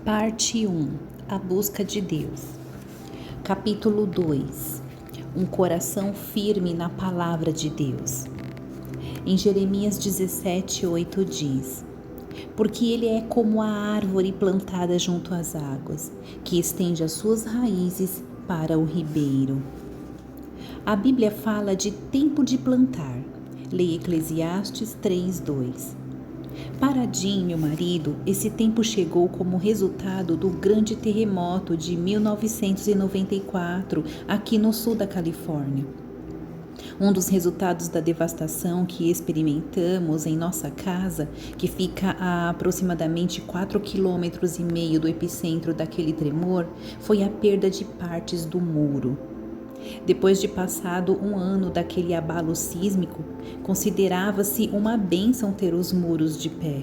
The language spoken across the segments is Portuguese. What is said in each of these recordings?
Parte 1. A busca de Deus. Capítulo 2. Um coração firme na palavra de Deus. Em Jeremias 17:8 diz: porque ele é como a árvore plantada junto às águas, que estende as suas raízes para o ribeiro. A Bíblia fala de tempo de plantar. Leia Eclesiastes 3:2. Para Jim, meu marido, esse tempo chegou como resultado do grande terremoto de 1994 aqui no sul da Califórnia. Um dos resultados da devastação que experimentamos em nossa casa, que fica a aproximadamente 4,5 quilômetros do epicentro daquele tremor, foi a perda de partes do muro. Depois de passado um ano daquele abalo sísmico, considerava-se uma bênção ter os muros de pé.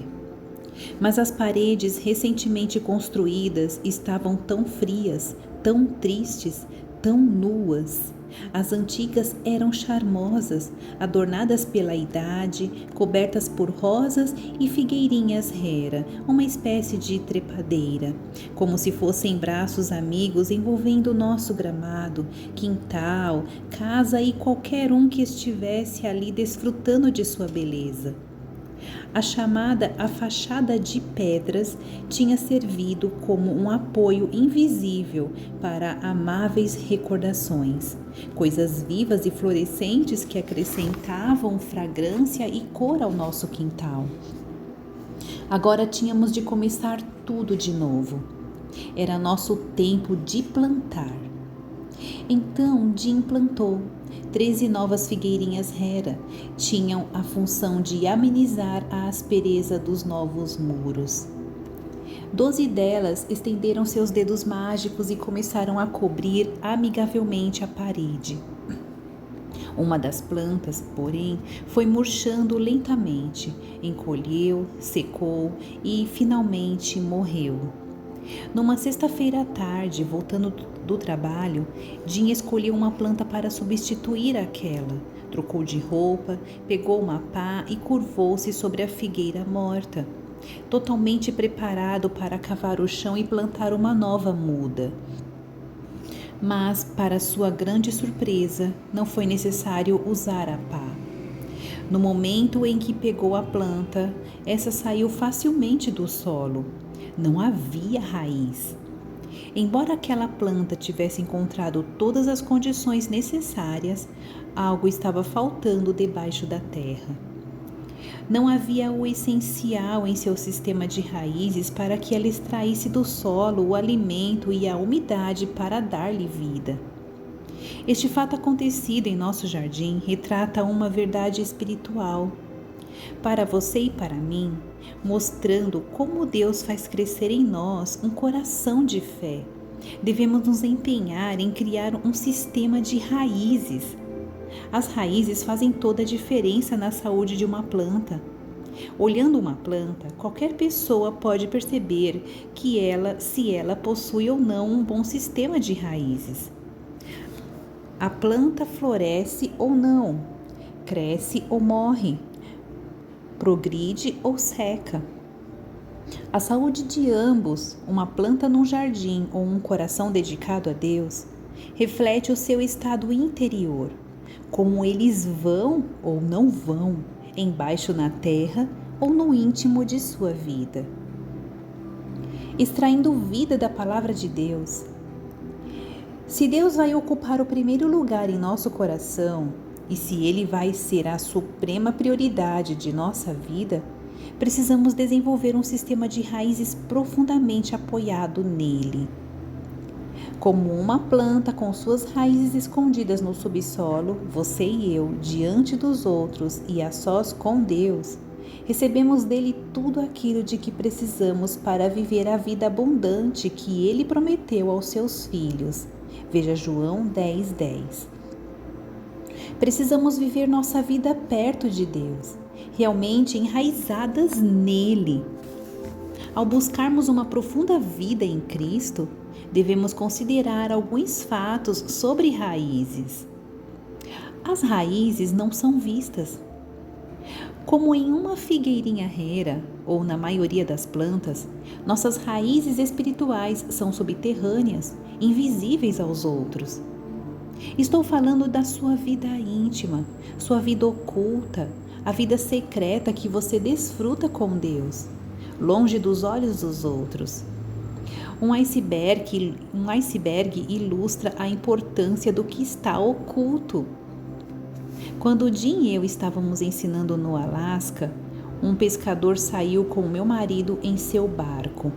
Mas as paredes recentemente construídas estavam tão frias, tão tristes, tão nuas. As antigas eram charmosas, adornadas pela idade, cobertas por rosas e figueirinhas rera, uma espécie de trepadeira, como se fossem braços amigos envolvendo o nosso gramado, quintal, casa e qualquer um que estivesse ali desfrutando de sua beleza. A fachada de pedras tinha servido como um apoio invisível para amáveis recordações, coisas vivas e florescentes que acrescentavam fragrância e cor ao nosso quintal. Agora tínhamos de começar tudo de novo. Era nosso tempo de plantar. Então Jim plantou 13 novas figueirinhas rera. Tinham a função de amenizar a aspereza dos novos muros. 12 delas estenderam seus dedos mágicos e começaram a cobrir amigavelmente a parede. Uma das plantas, porém, foi murchando lentamente, encolheu, secou e finalmente morreu. Numa sexta-feira à tarde, voltando do trabalho, Jim escolheu uma planta para substituir aquela. Trocou de roupa, pegou uma pá e curvou-se sobre a figueira morta, totalmente preparado para cavar o chão e plantar uma nova muda. Mas, para sua grande surpresa, não foi necessário usar a pá. No momento em que pegou a planta, essa saiu facilmente do solo. Não havia raiz. Embora aquela planta tivesse encontrado todas as condições necessárias, algo estava faltando debaixo da terra. Não havia o essencial em seu sistema de raízes para que ela extraísse do solo o alimento e a umidade para dar-lhe vida. Este fato acontecido em nosso jardim retrata uma verdade espiritual. Para você e para mim, mostrando como Deus faz crescer em nós um coração de fé. Devemos nos empenhar em criar um sistema de raízes. As raízes fazem toda a diferença na saúde de uma planta. Olhando uma planta, qualquer pessoa pode perceber se ela possui ou não um bom sistema de raízes. A planta floresce ou não, cresce ou morre, progride ou seca. A saúde de ambos, uma planta num jardim ou um coração dedicado a Deus, reflete o seu estado interior, como eles vão ou não vão, embaixo na terra ou no íntimo de sua vida. Extraindo vida da palavra de Deus. Se Deus vai ocupar o primeiro lugar em nosso coração, e se Ele vai ser a suprema prioridade de nossa vida, precisamos desenvolver um sistema de raízes profundamente apoiado nele. Como uma planta com suas raízes escondidas no subsolo, você e eu, diante dos outros e a sós com Deus, recebemos dele tudo aquilo de que precisamos para viver a vida abundante que Ele prometeu aos seus filhos. Veja João 10:10. Precisamos viver nossa vida perto de Deus, realmente enraizadas nele. Ao buscarmos uma profunda vida em Cristo, devemos considerar alguns fatos sobre raízes. As raízes não são vistas. Como em uma figueirinha rera, ou na maioria das plantas, nossas raízes espirituais são subterrâneas, invisíveis aos outros. Estou falando da sua vida íntima, sua vida oculta, a vida secreta que você desfruta com Deus, longe dos olhos dos outros. Um iceberg ilustra a importância do que está oculto. Quando Jim e eu estávamos ensinando no Alasca, um pescador saiu com meu marido em seu barco.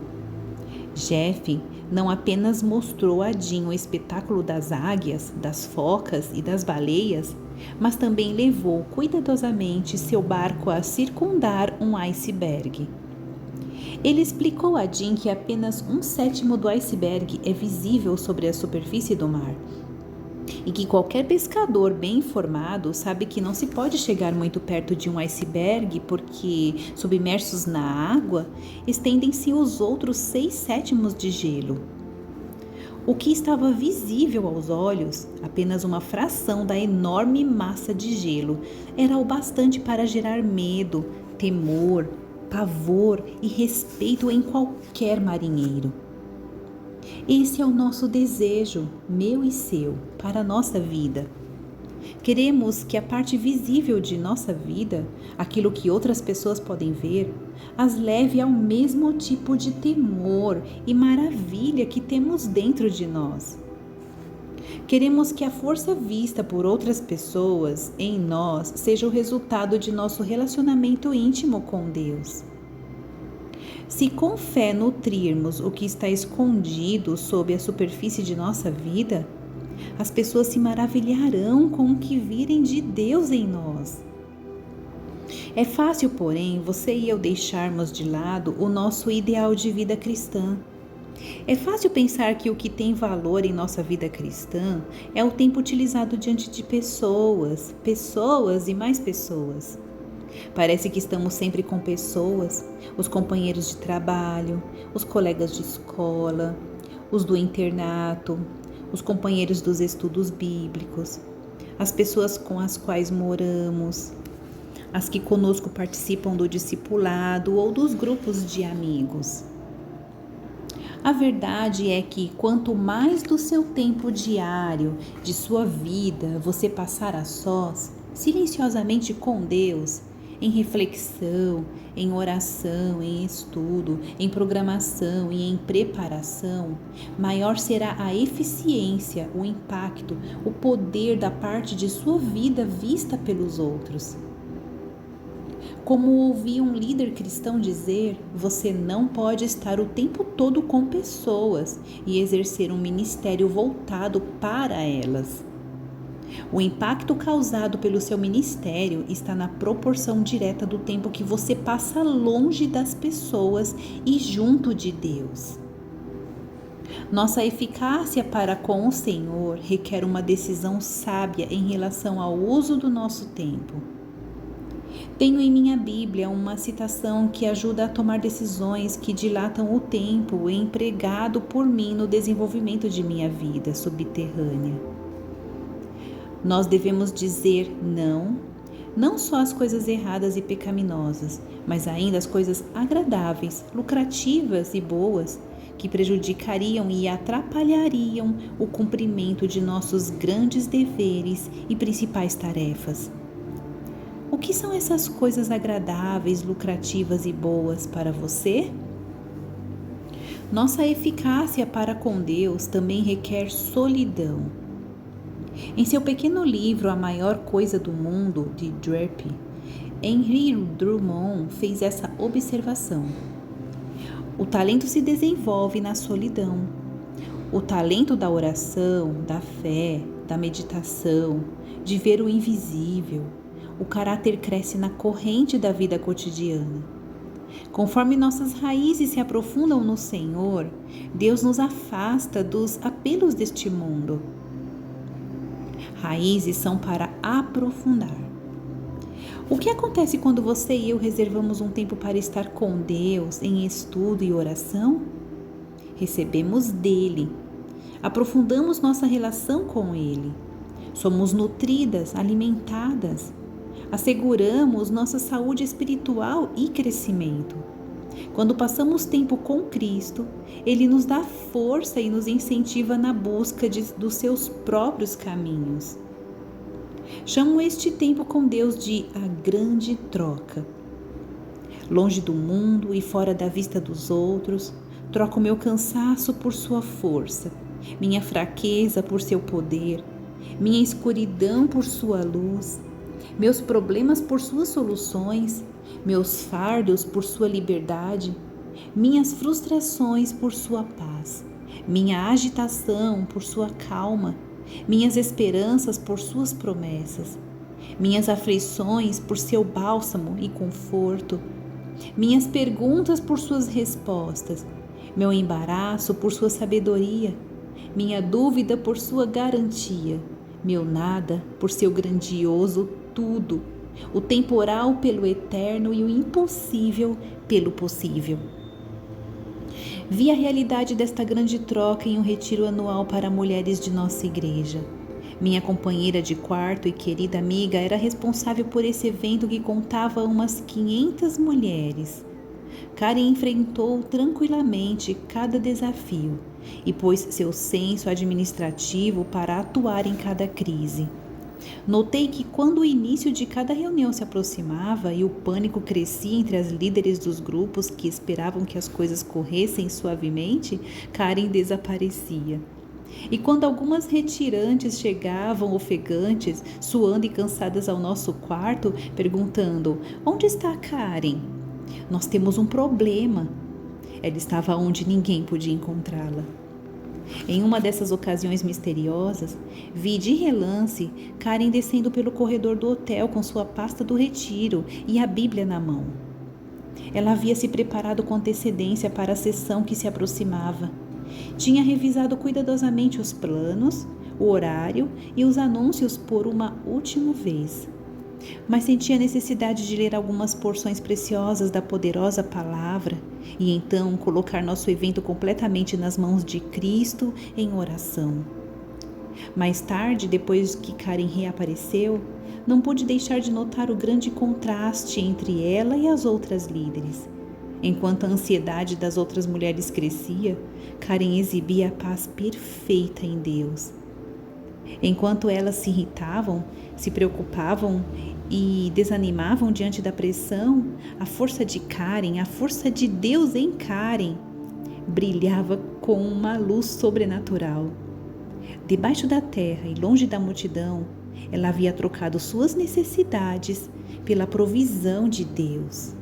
Jeff não apenas mostrou a Jim o espetáculo das águias, das focas e das baleias, mas também levou cuidadosamente seu barco a circundar um iceberg. Ele explicou a Jim que apenas 1/7 do iceberg é visível sobre a superfície do mar e que qualquer pescador bem informado sabe que não se pode chegar muito perto de um iceberg porque, submersos na água, estendem-se os outros 6/7 de gelo. O que estava visível aos olhos, apenas uma fração da enorme massa de gelo, era o bastante para gerar medo, temor, pavor e respeito em qualquer marinheiro. Esse é o nosso desejo, meu e seu, para a nossa vida. Queremos que a parte visível de nossa vida, aquilo que outras pessoas podem ver, as leve ao mesmo tipo de temor e maravilha que temos dentro de nós. Queremos que a força vista por outras pessoas em nós seja o resultado de nosso relacionamento íntimo com Deus. Se com fé nutrirmos o que está escondido sob a superfície de nossa vida, as pessoas se maravilharão com o que virem de Deus em nós. É fácil, porém, você e eu deixarmos de lado o nosso ideal de vida cristã. É fácil pensar que o que tem valor em nossa vida cristã é o tempo utilizado diante de pessoas e mais pessoas. Parece que estamos sempre com pessoas, os companheiros de trabalho, os colegas de escola, os do internato, os companheiros dos estudos bíblicos, as pessoas com as quais moramos, as que conosco participam do discipulado ou dos grupos de amigos. A verdade é que quanto mais do seu tempo diário, de sua vida, você passar a sós, silenciosamente com Deus, em reflexão, em oração, em estudo, em programação e em preparação, maior será a eficiência, o impacto, o poder da parte de sua vida vista pelos outros. Como ouvi um líder cristão dizer, você não pode estar o tempo todo com pessoas e exercer um ministério voltado para elas. O impacto causado pelo seu ministério está na proporção direta do tempo que você passa longe das pessoas e junto de Deus. Nossa eficácia para com o Senhor requer uma decisão sábia em relação ao uso do nosso tempo. Tenho em minha Bíblia uma citação que ajuda a tomar decisões que dilatam o tempo empregado por mim no desenvolvimento de minha vida subterrânea. Nós devemos dizer não só às coisas erradas e pecaminosas, mas ainda às coisas agradáveis, lucrativas e boas, que prejudicariam e atrapalhariam o cumprimento de nossos grandes deveres e principais tarefas. O que são essas coisas agradáveis, lucrativas e boas para você? Nossa eficácia para com Deus também requer solidão. Em seu pequeno livro A Maior Coisa do Mundo, de Dieppe, Henry Drummond fez essa observação. O talento se desenvolve na solidão. O talento da oração, da fé, da meditação, de ver o invisível. O caráter cresce na corrente da vida cotidiana. Conforme nossas raízes se aprofundam no Senhor, Deus nos afasta dos apelos deste mundo. Raízes são para aprofundar. O que acontece quando você e eu reservamos um tempo para estar com Deus em estudo e oração? Recebemos dele, aprofundamos nossa relação com ele, somos nutridas, alimentadas. Asseguramos nossa saúde espiritual e crescimento. Quando passamos tempo com Cristo, Ele nos dá força e nos incentiva na busca dos seus próprios caminhos. Chamo este tempo com Deus de a grande troca. Longe do mundo e fora da vista dos outros, troco meu cansaço por sua força, minha fraqueza por seu poder, minha escuridão por sua luz, meus problemas por suas soluções, meus fardos por sua liberdade, minhas frustrações por sua paz, minha agitação por sua calma, minhas esperanças por suas promessas, minhas aflições por seu bálsamo e conforto, minhas perguntas por suas respostas, meu embaraço por sua sabedoria, minha dúvida por sua garantia, meu nada por seu grandioso tudo, o temporal pelo eterno e o impossível pelo possível. Vi a realidade desta grande troca em um retiro anual para mulheres de nossa igreja. Minha companheira de quarto e querida amiga era responsável por esse evento que contava umas 500 mulheres. Karen enfrentou tranquilamente cada desafio e pôs seu senso administrativo para atuar em cada crise. Notei que quando o início de cada reunião se aproximava e o pânico crescia entre as líderes dos grupos que esperavam que as coisas corressem suavemente, Karen desaparecia. E quando algumas retirantes chegavam ofegantes, suando e cansadas ao nosso quarto, perguntando: "Onde está Karen? Nós temos um problema." Ela estava onde ninguém podia encontrá-la. Em uma dessas ocasiões misteriosas, vi de relance Karen descendo pelo corredor do hotel com sua pasta do retiro e a Bíblia na mão. Ela havia se preparado com antecedência para a sessão que se aproximava. Tinha revisado cuidadosamente os planos, o horário e os anúncios por uma última vez. Mas sentia a necessidade de ler algumas porções preciosas da poderosa palavra e então colocar nosso evento completamente nas mãos de Cristo em oração. Mais tarde, depois que Karen reapareceu, não pude deixar de notar o grande contraste entre ela e as outras líderes. Enquanto a ansiedade das outras mulheres crescia, Karen exibia a paz perfeita em Deus. Enquanto elas se irritavam, se preocupavam e desanimavam diante da pressão, a força de Karen, a força de Deus em Karen, brilhava com uma luz sobrenatural. Debaixo da terra e longe da multidão, ela havia trocado suas necessidades pela provisão de Deus.